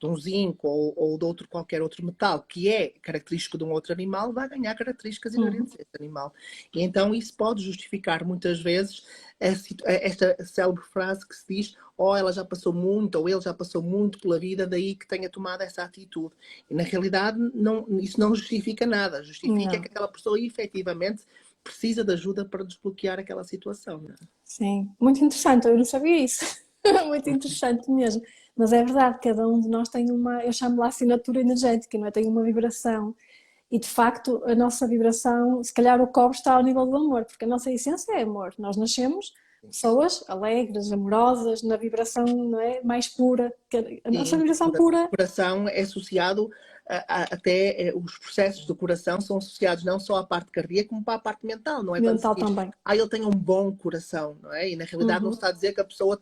um zinco ou de outro qualquer outro metal que é característico de um outro animal, vai ganhar características inerentes a esse animal. E então isso pode justificar muitas vezes esta célebre frase que se diz ou ela já passou muito, ou ele já passou muito pela vida, daí que tenha tomado essa atitude. E na realidade isso não justifica nada, justifica que aquela pessoa efetivamente precisa de ajuda para desbloquear aquela situação. Não é? Sim, muito interessante, eu não sabia isso. Muito interessante mesmo. Mas é verdade, cada um de nós tem uma, eu chamo lá assinatura energética, não é? Tem uma vibração. E de facto, a nossa vibração, se calhar o cobre está ao nível do amor, porque a nossa essência é amor. Nós nascemos pessoas alegres, amorosas, na vibração, não é, mais pura. A nossa vibração pura. O coração é associado até os processos do coração são associados não só à parte cardíaca como para a parte mental, não é? Mental Quando se diz, também. ele tem um bom coração, não é? E na realidade não se está a dizer que a pessoa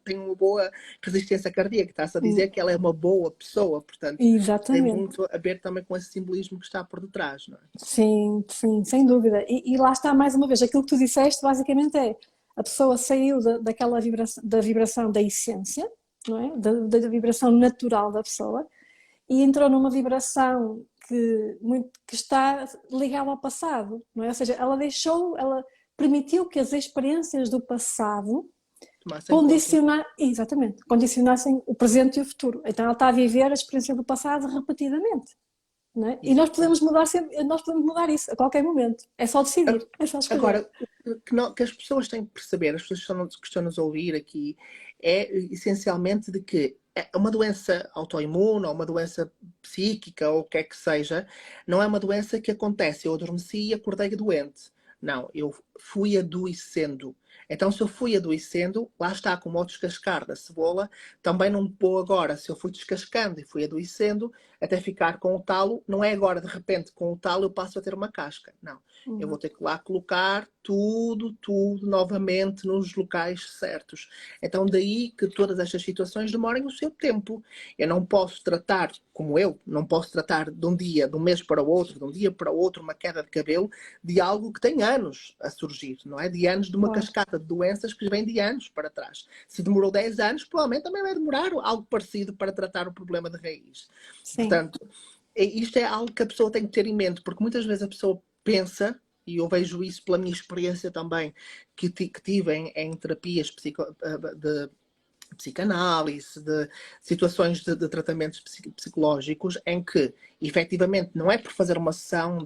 tem uma boa resistência cardíaca, está-se a dizer que ela é uma boa pessoa, portanto, tem Exatamente. muito a ver também com esse simbolismo que está por detrás, não é? Sim, sim, sem dúvida. E lá está mais uma vez, aquilo que tu disseste basicamente é a pessoa saiu daquela vibração da essência, não é? Da vibração natural da pessoa e entrou numa vibração que está ligada ao passado, não é? Ou seja, ela permitiu que as experiências do passado condicionassem o presente e o futuro. Então ela está a viver a experiência do passado repetidamente. Não é? E nós podemos mudar isso a qualquer momento. É só decidir, é só escolher. Agora, que as pessoas têm que perceber, as pessoas que estão a nos ouvir aqui, é essencialmente de que uma doença autoimune ou uma doença psíquica ou o que é que seja, não é uma doença que acontece. Eu adormeci e acordei doente. Não, eu fui adoecendo. Então, se eu fui adoecendo, lá está, como ao descascar da cebola, também não vou agora. Se eu fui descascando e fui adoecendo, até ficar com o talo. Não é agora, de repente, com o talo eu passo a ter uma casca. Não. Eu vou ter que lá colocar tudo novamente nos locais certos. Então, daí que todas estas situações demorem o seu tempo. Eu não posso tratar, como eu, não posso tratar de um dia, de um mês para o outro, de um dia para o outro, uma queda de cabelo, de algo que tem anos a surgir, não é? De anos de uma cascata de doenças que vem de anos para trás. Se demorou 10 anos, provavelmente também vai demorar algo parecido para tratar o problema de raiz. Sim. Portanto, isto é algo que a pessoa tem que ter em mente, porque muitas vezes a pessoa pensa, e eu vejo isso pela minha experiência também, que tive em terapias de psicanálise, de situações de tratamentos psicológicos, em que, efetivamente, não é por fazer uma sessão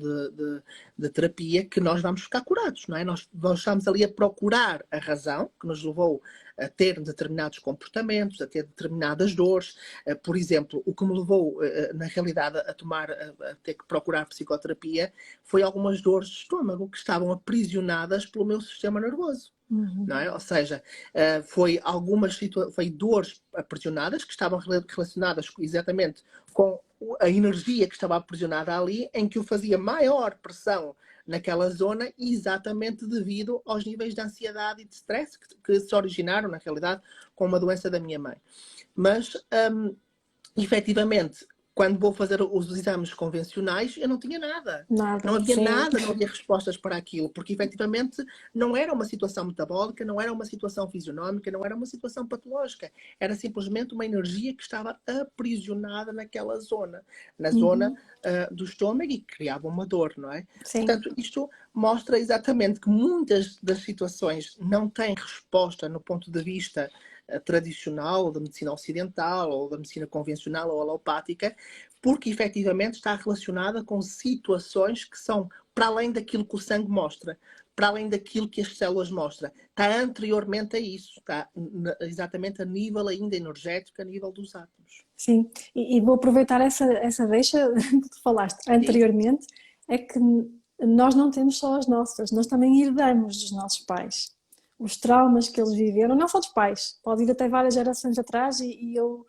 de terapia que nós vamos ficar curados, não é? Nós estamos ali a procurar a razão que nos levou a ter determinados comportamentos, a ter determinadas dores. Por exemplo, o que me levou, na realidade, a ter que procurar psicoterapia foi algumas dores de estômago que estavam aprisionadas pelo meu sistema nervoso. Não é? Ou seja, foi dores aprisionadas que estavam relacionadas exatamente com a energia que estava aprisionada ali, em que eu fazia maior pressão naquela zona, exatamente devido aos níveis de ansiedade e de stress que se originaram, na realidade, com uma doença da minha mãe. Mas, efetivamente, quando vou fazer os exames convencionais, eu não tinha nada. Não havia nada, não havia respostas para aquilo, porque efetivamente não era uma situação metabólica, não era uma situação fisionómica, não era uma situação patológica. Era simplesmente uma energia que estava aprisionada naquela zona, na zona do estômago, e que criava uma dor, não é? Sim. Portanto, isto mostra exatamente que muitas das situações não têm resposta no ponto de vista tradicional, da medicina ocidental, ou da medicina convencional ou alopática, porque efetivamente está relacionada com situações que são para além daquilo que o sangue mostra, para além daquilo que as células mostram. Está anteriormente a isso, está exatamente a nível ainda energético, a nível dos átomos. Sim, e vou aproveitar essa deixa que tu falaste anteriormente, é que nós não temos só as nossas, nós também herdamos dos nossos pais. Os traumas que eles viveram, não só dos pais, pode ir até várias gerações atrás, e eu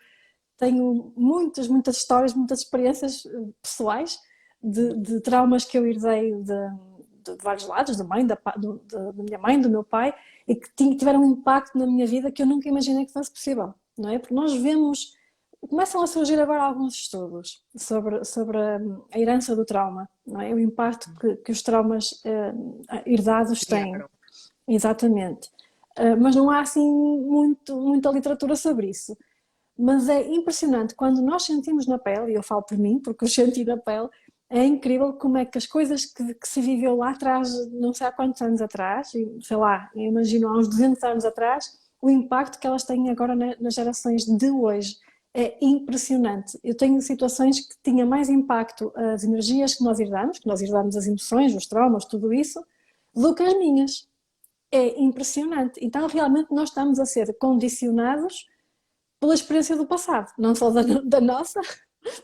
tenho muitas histórias, muitas experiências pessoais de traumas que eu herdei de vários lados, da minha mãe, do meu pai, e que tiveram um impacto na minha vida que eu nunca imaginei que fosse possível, não é? Porque nós vemos, começam a surgir agora alguns estudos sobre a herança do trauma, não é? O impacto que os traumas herdados têm. Exatamente. Mas não há assim muita literatura sobre isso. Mas é impressionante quando nós sentimos na pele, e eu falo por mim, porque eu senti na pele, é incrível como é que as coisas que se viveu lá atrás, não sei há quantos anos atrás, sei lá, eu imagino há uns 200 anos atrás, o impacto que elas têm agora nas gerações de hoje. É impressionante. Eu tenho situações que tinha mais impacto as energias que nós herdamos as emoções, os traumas, tudo isso, do que as minhas. É impressionante. Então, realmente, nós estamos a ser condicionados pela experiência do passado, não só da nossa,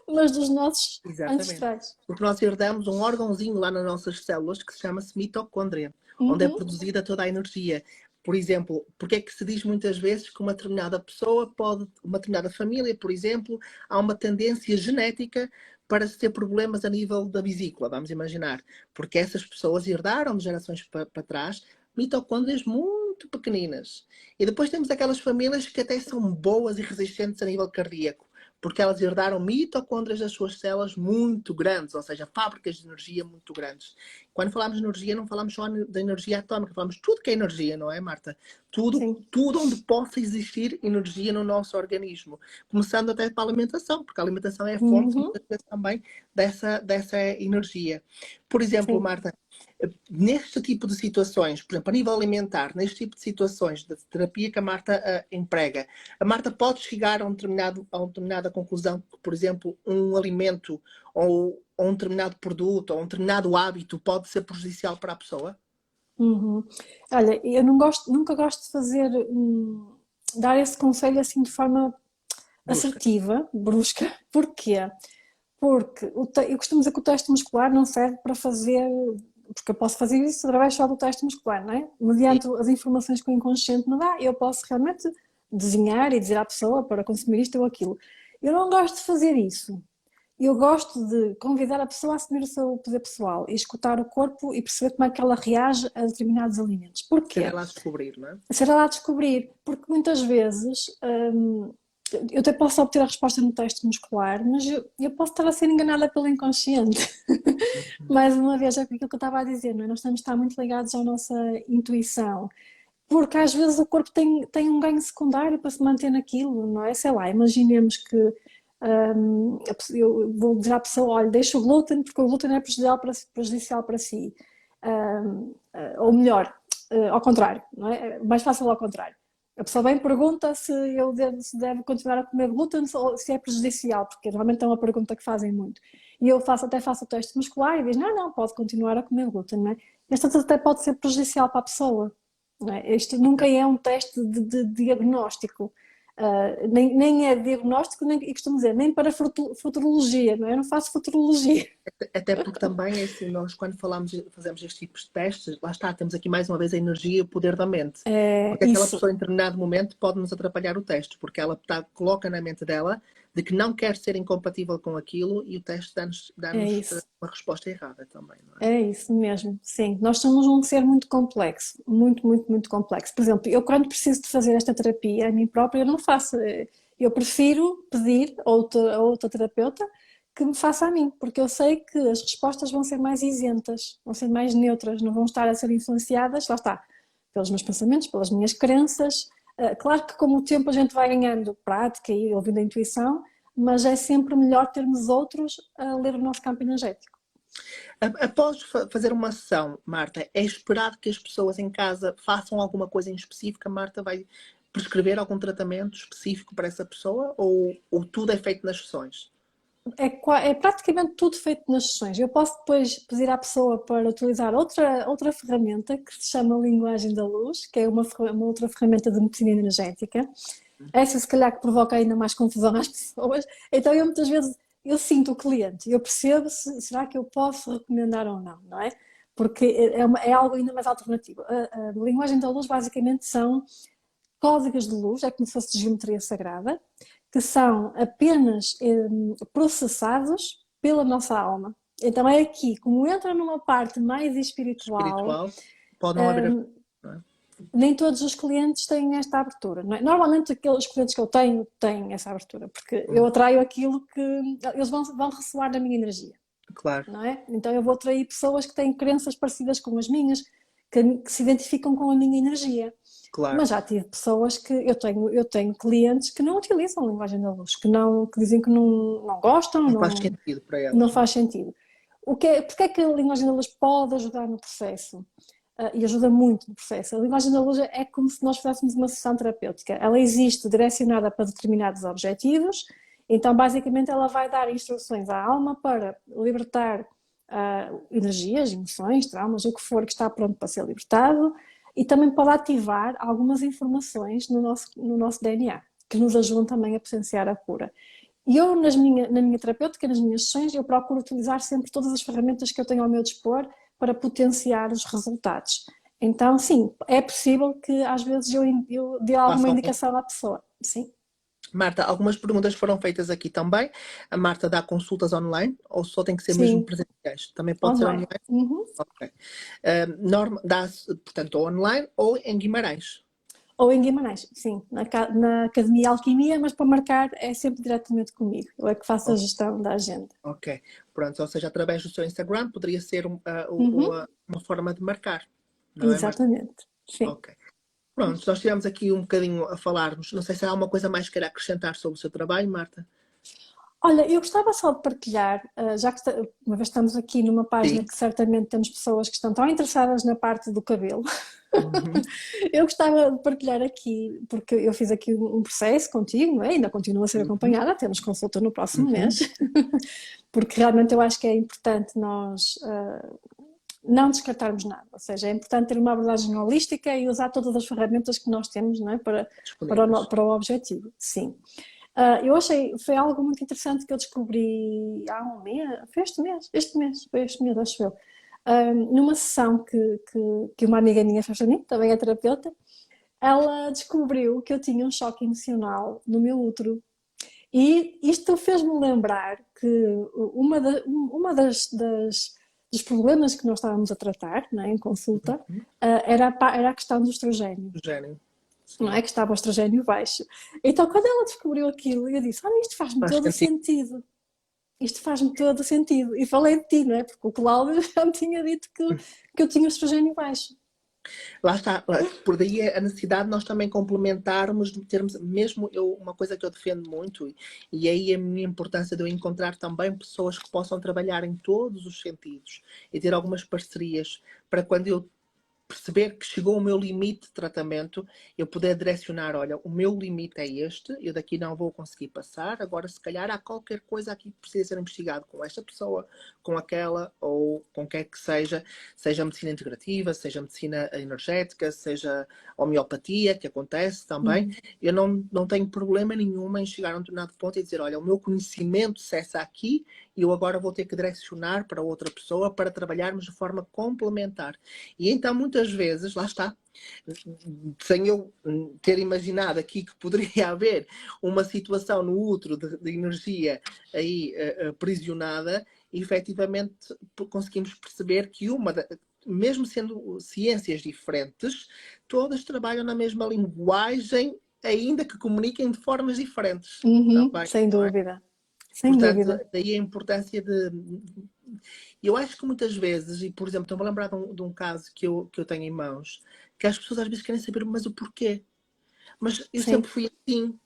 mas dos nossos ancestrais. Porque nós herdamos um órgãozinho lá nas nossas células que se chama-se mitocôndria, onde é produzida toda a energia. Por exemplo, porque é que se diz muitas vezes que uma determinada pessoa uma determinada família, por exemplo, há uma tendência genética para se ter problemas a nível da vesícula, vamos imaginar. Porque essas pessoas herdaram de gerações para trás mitocôndrias muito pequeninas. E depois temos aquelas famílias que até são boas e resistentes a nível cardíaco, porque elas herdaram mitocôndrias das suas células muito grandes, ou seja, fábricas de energia muito grandes. Quando falamos de energia, não falamos só da energia atômica, falamos de tudo que é energia, não é, Marta? Tudo onde possa existir energia no nosso organismo. Começando até pela alimentação, porque a alimentação é a fonte muitas vezes também dessa energia. Por exemplo, Marta, neste tipo de situações, por exemplo, a nível alimentar, neste tipo de situações de terapia que a Marta emprega, a Marta pode chegar a uma determinada conclusão que, por exemplo, um alimento ou um determinado produto ou um determinado hábito pode ser prejudicial para a pessoa? Olha, eu nunca gosto de dar esse conselho assim de forma assertiva, brusca. Porquê? Porque eu costumo dizer que o teste muscular não serve para fazer, porque eu posso fazer isso através só do teste muscular, não é? Mediante as informações que o inconsciente me dá, eu posso realmente desenhar e dizer à pessoa para consumir isto ou aquilo. Eu não gosto de fazer isso. eu gosto de convidar a pessoa a assumir o seu poder pessoal e escutar o corpo e perceber como é que ela reage a determinados alimentos. Ser Porquê? ela a descobrir, não é? Será lá descobrir, porque muitas vezes eu até posso obter a resposta no teste muscular, mas eu posso estar a ser enganada pelo inconsciente. Uhum. Mais uma vez, é aquilo que eu estava a dizer, não é? Nós temos de estar muito ligados à nossa intuição, porque às vezes o corpo tem um ganho secundário para se manter naquilo, não é? Sei lá, imaginemos que eu vou dizer à pessoa, olha, deixa o glúten porque o glúten é prejudicial para si. Ou melhor, ao contrário, não é? Mais fácil ao contrário. A pessoa bem pergunta se deve continuar a comer glúten ou se é prejudicial, porque realmente é uma pergunta que fazem muito. E eu até faço o teste muscular e diz, não, pode continuar a comer glúten, não é? Este até pode ser prejudicial para a pessoa, não é? Este nunca é um teste de diagnóstico. Nem é diagnóstico, e costumo dizer, nem para futurologia, não é? Eu não faço futurologia. Até porque também é assim, nós quando fazemos estes tipos de testes, lá está, temos aqui mais uma vez a energia e o poder da mente. É Porque aquela isso, pessoa em determinado momento pode nos atrapalhar o teste, porque ela coloca na mente dela de que não quer ser incompatível com aquilo e o teste é dá-nos isso. uma resposta errada também, não é? É isso mesmo, sim. Nós somos um ser muito complexo, muito, muito, muito complexo. Por exemplo, eu quando preciso de fazer esta terapia a mim própria, eu não faço. Eu prefiro pedir a outra terapeuta que me faça a mim, porque eu sei que as respostas vão ser mais isentas, vão ser mais neutras, não vão estar a ser influenciadas, lá está, pelos meus pensamentos, pelas minhas crenças. Claro que com o tempo a gente vai ganhando prática e ouvindo a intuição, mas é sempre melhor termos outros a ler o nosso campo energético. Após fazer uma sessão, Marta, é esperado que as pessoas em casa façam alguma coisa em específica? Marta vai prescrever algum tratamento específico para essa pessoa ou tudo é feito nas sessões? É praticamente tudo feito nas sessões. Eu posso depois pedir à pessoa para utilizar outra ferramenta que se chama Linguagem da Luz, que é uma outra ferramenta de medicina energética. Essa se calhar que provoca ainda mais confusão às pessoas. Então eu muitas vezes eu sinto o cliente, eu percebo se será que eu posso recomendar ou não, não é? Porque é algo ainda mais alternativo. A linguagem da luz basicamente são códigos de luz, é como se fosse de geometria sagrada, que são apenas processados pela nossa alma. Então é aqui, como entra numa parte mais espiritual, Espiritual? Pode não haver. Não é? nem todos os clientes têm esta abertura, não é? Normalmente aqueles clientes que eu tenho têm essa abertura, porque eu atraio aquilo que eles vão ressoar na minha energia, Claro, não é? Então eu vou atrair pessoas que têm crenças parecidas com as minhas, que se identificam com a minha energia. claro. Mas já tive pessoas que eu tenho clientes que não utilizam a linguagem da luz, que dizem que não gostam, Não faz sentido para não elas, não é? faz sentido. Porque é que a linguagem da luz pode ajudar no processo? E ajuda muito no processo. A linguagem da luz é como se nós fizéssemos uma sessão terapêutica. Ela existe direcionada para determinados objetivos, então basicamente ela vai dar instruções à alma para libertar energias, emoções, traumas, o que for que está pronto para ser libertado, e também pode ativar algumas informações no nosso DNA, que nos ajudam também a potenciar a cura. E eu, na minha terapêutica, nas minhas sessões, eu procuro utilizar sempre todas as ferramentas que eu tenho ao meu dispor para potenciar os resultados. Então, sim, é possível que às vezes eu dê alguma Façam. indicação à pessoa. Sim. Marta, algumas perguntas foram feitas aqui também. A Marta dá consultas online ou só tem que ser mesmo Sim, presenciais? Também pode ser online. online? Uhum. Ok. Dá-se, portanto, ou online ou em Guimarães. Ou em Guimarães, sim, na Academia Alquimia, mas para marcar é sempre diretamente comigo. Eu é que faço a Oh, gestão da agenda. ok. Pronto, ou seja, através do seu Instagram poderia ser Uhum. uma forma de marcar, não é, Marta? Exatamente, sim. Ok. Pronto, nós estivemos aqui um bocadinho a falarmos. Não sei se há alguma coisa mais que queira acrescentar sobre o seu trabalho, Marta. Olha, eu gostava só de partilhar, já que uma vez estamos aqui numa página Sim. que certamente temos pessoas que estão tão interessadas na parte do cabelo, Uhum. eu gostava de partilhar aqui, porque eu fiz aqui um processo contigo, não é? Ainda continuo a ser Uhum. acompanhada, temos consulta no próximo Uhum. mês, porque realmente eu acho que é importante nós não descartarmos nada, ou seja, é importante ter uma abordagem holística e usar todas as ferramentas que nós temos, não é? Disponíveis. Para o objetivo, sim. Eu achei, foi algo muito interessante que eu descobri há um mês, foi foi este mês, acho eu, numa sessão que uma amiga minha fez para mim, também é terapeuta, ela descobriu que eu tinha um choque emocional no meu útero E isto fez-me lembrar que dos problemas que nós estávamos a tratar, não é, em consulta, era a questão do estrogênio, Gênio. não Sim. é? Que estava o estrogênio baixo. Então, quando ela descobriu aquilo, eu disse: olha, isto faz-me Faz todo o sentido. sentido. Isto faz-me todo o sentido. E falei de ti, não é? Porque o Cláudio já me tinha dito que eu tinha o estrogênio baixo. Lá está, por daí a necessidade de nós também complementarmos, de termos, mesmo eu, uma coisa que eu defendo muito, e aí a minha importância de eu encontrar também pessoas que possam trabalhar em todos os sentidos e ter algumas parcerias para quando eu perceber que chegou o meu limite de tratamento, eu poder direcionar, olha, o meu limite é este, eu daqui não vou conseguir passar, agora se calhar há qualquer coisa aqui que precisa ser investigado com esta pessoa, com aquela, ou com quer que seja medicina integrativa, seja medicina energética, seja homeopatia, que acontece também. Eu não tenho problema nenhum em chegar a um determinado ponto e dizer, olha, o meu conhecimento cessa aqui e eu agora vou ter que direcionar para outra pessoa para trabalharmos de forma complementar. E então, muitas vezes, lá está, sem eu ter imaginado aqui que poderia haver uma situação no útero de energia aí aprisionada, efetivamente conseguimos perceber que mesmo sendo ciências diferentes, todas trabalham na mesma linguagem, ainda que comuniquem de formas diferentes. Também, Sem não é? dúvida. Sem Portanto, dúvida. daí a importância de. Eu acho que muitas vezes, e por exemplo, estou-me a lembrar de um caso que eu tenho em mãos, que as pessoas às vezes querem saber, mas o porquê? Mas eu Sim. sempre fui assim.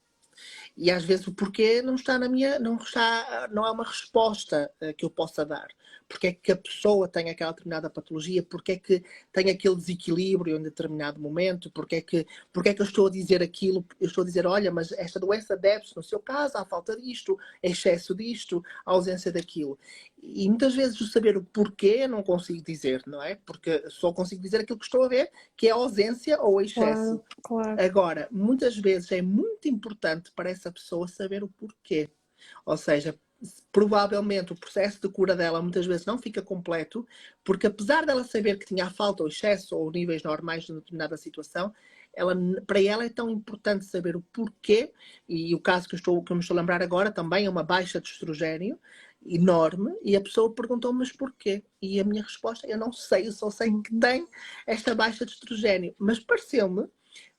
E às vezes o porquê não está não há uma resposta que eu possa dar. Porque é que a pessoa tem aquela determinada patologia, porque é que tem aquele desequilíbrio em determinado momento, porque é que eu estou a dizer aquilo, eu estou a dizer, olha, mas esta doença deve-se, no seu caso, à falta disto, excesso disto, à ausência daquilo. E muitas vezes o saber o porquê eu não consigo dizer, não é? Porque só consigo dizer aquilo que estou a ver, que é a ausência ou o excesso. Claro, claro. Agora, muitas vezes é muito importante para essa pessoa saber o porquê. Ou seja, provavelmente o processo de cura dela muitas vezes não fica completo, porque apesar dela saber que tinha a falta ou excesso ou níveis normais de determinada situação, para ela é tão importante saber o porquê, e o caso que eu me estou a lembrar agora também é uma baixa de estrogênio enorme, e a pessoa perguntou-me, mas porquê? E a minha resposta, eu não sei, eu só sei que tem esta baixa de estrogênio, mas pareceu-me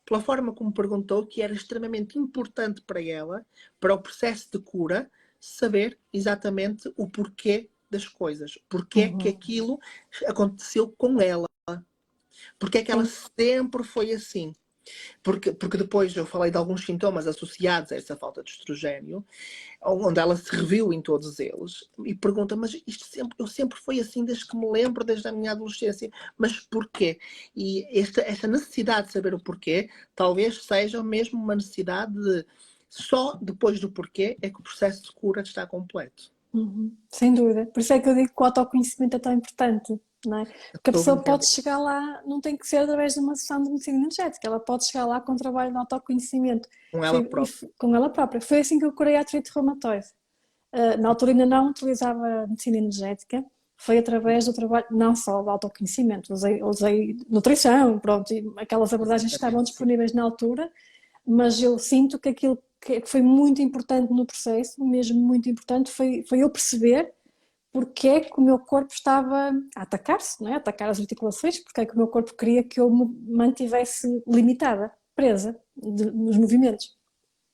pela forma como perguntou, que era extremamente importante para ela, para o processo de cura, saber exatamente o porquê das coisas. Porquê é que aquilo aconteceu com ela. Porquê é que ela Sim. sempre foi assim. Porque depois eu falei de alguns sintomas associados a essa falta de estrogênio, onde ela se reviu em todos eles e pergunta, mas eu sempre fui assim desde que me lembro, desde a minha adolescência, mas porquê? E esta necessidade de saber o porquê talvez seja mesmo uma necessidade de só depois do porquê é que o processo de cura está completo. Sem dúvida. Por isso é que eu digo que o autoconhecimento é tão importante, não é? Porque a Estou a pessoa pode entender. chegar lá, não tem que ser através de uma sessão de medicina energética, ela pode chegar lá com um trabalho de autoconhecimento Com ela própria. com ela própria. Foi assim que eu curei a artrite reumatoide. Na altura ainda não utilizava medicina energética, foi através do trabalho, não só do autoconhecimento, usei nutrição, pronto, e aquelas abordagens que estavam Exatamente, sim. disponíveis na altura, mas eu sinto que aquilo que foi muito importante no processo, mesmo muito importante, foi eu perceber porque é que o meu corpo estava a atacar-se, não é? A atacar as articulações, porque é que o meu corpo queria que eu me mantivesse limitada, presa nos movimentos.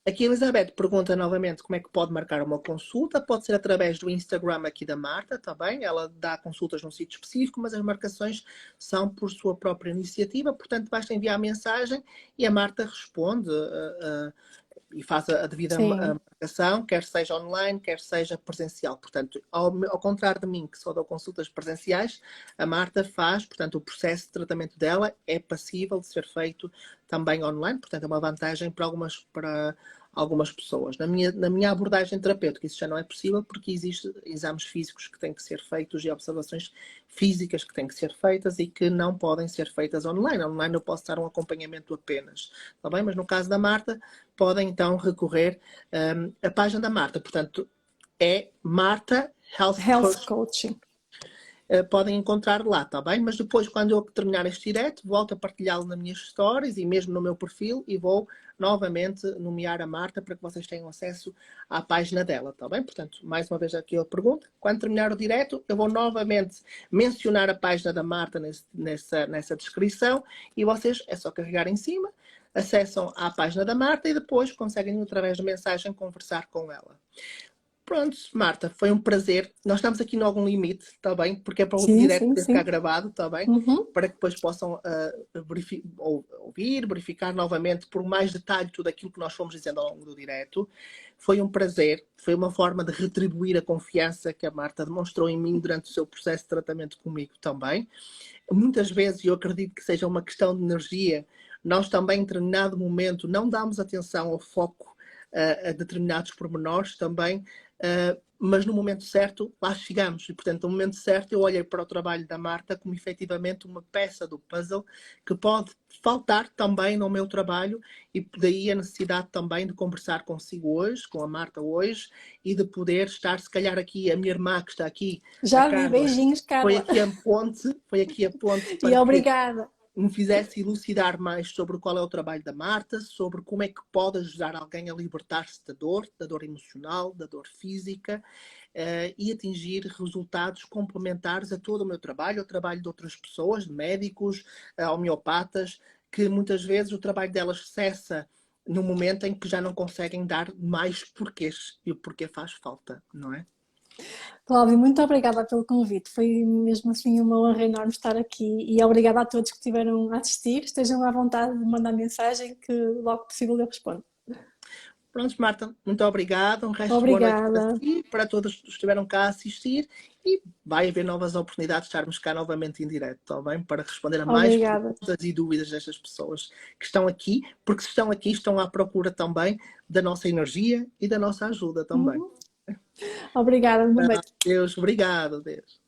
Aqui a Elizabeth pergunta novamente como é que pode marcar uma consulta. Pode ser através do Instagram aqui da Marta, também. Ela dá consultas num sítio específico, mas as marcações são por sua própria iniciativa. Portanto, basta enviar a mensagem e a Marta responde e faz a devida Sim. marcação, quer seja online, quer seja presencial. Portanto, ao contrário de mim, que só dou consultas presenciais, a Marta faz, portanto, o processo de tratamento dela é passível de ser feito também online, portanto, é uma vantagem para algumas pessoas. Na minha abordagem terapêutica, isso já não é possível porque existem exames físicos que têm que ser feitos e observações físicas que têm que ser feitas e que não podem ser feitas online. Online eu posso dar um acompanhamento apenas, está bem? Mas no caso da Marta, podem então recorrer à página da Marta. Portanto, é Marta Health Health Coach. coaching. podem encontrar lá, tá bem? Mas depois, quando eu terminar este direto, volto a partilhá-lo nas minhas stories e mesmo no meu perfil e vou novamente nomear a Marta para que vocês tenham acesso à página dela, tá bem? Portanto, mais uma vez aqui a pergunta. Quando terminar o direto, eu vou novamente mencionar a página da Marta nessa descrição e vocês é só carregar em cima, acessam à página da Marta e depois conseguem, através de mensagem, conversar com ela. Pronto, Marta, foi um prazer. Nós estamos aqui em algum limite, está bem? Porque é para o Sim, direto sim, ficar sim. gravado, está bem? Uhum. Para que depois possam ouvir, verificar novamente, por mais detalhe, tudo aquilo que nós fomos dizendo ao longo do direto. Foi um prazer, foi uma forma de retribuir a confiança que a Marta demonstrou em mim durante o seu processo de tratamento comigo também. Muitas vezes, e eu acredito que seja uma questão de energia, nós também, em determinado momento, não damos atenção ao foco a determinados pormenores também, mas no momento certo lá chegamos. E, portanto, no momento certo eu olhei para o trabalho da Marta como efetivamente uma peça do puzzle que pode faltar também no meu trabalho e daí a necessidade também de conversar consigo hoje, com a Marta hoje, e de poder estar, se calhar aqui, a minha irmã que está aqui, a Já vi, Carla, beijinhos, Carla. foi aqui a ponte E para que obrigada. me fizesse elucidar mais sobre qual é o trabalho da Marta, sobre como é que pode ajudar alguém a libertar-se da dor emocional, da dor física, e atingir resultados complementares a todo o meu trabalho, ao trabalho de outras pessoas, de médicos, homeopatas, que muitas vezes o trabalho delas cessa no momento em que já não conseguem dar mais porquês, e o porquê faz falta, não é? Cláudio, muito obrigada pelo convite. Foi mesmo assim uma honra enorme estar aqui e obrigada a todos que estiveram a assistir. Estejam à vontade de mandar mensagem que logo que possível eu respondo. Pronto, Marta, muito obrigada. Um resto de boa noite para Obrigada. si, para todos que estiveram cá a assistir e vai haver novas oportunidades de estarmos cá novamente em direto, está bem? Para responder a mais Obrigada. perguntas e dúvidas destas pessoas que estão aqui, porque se estão aqui, estão à procura também da nossa energia e da nossa ajuda também. Uhum. Obrigada, boa noite. Deus, obrigado, Deus.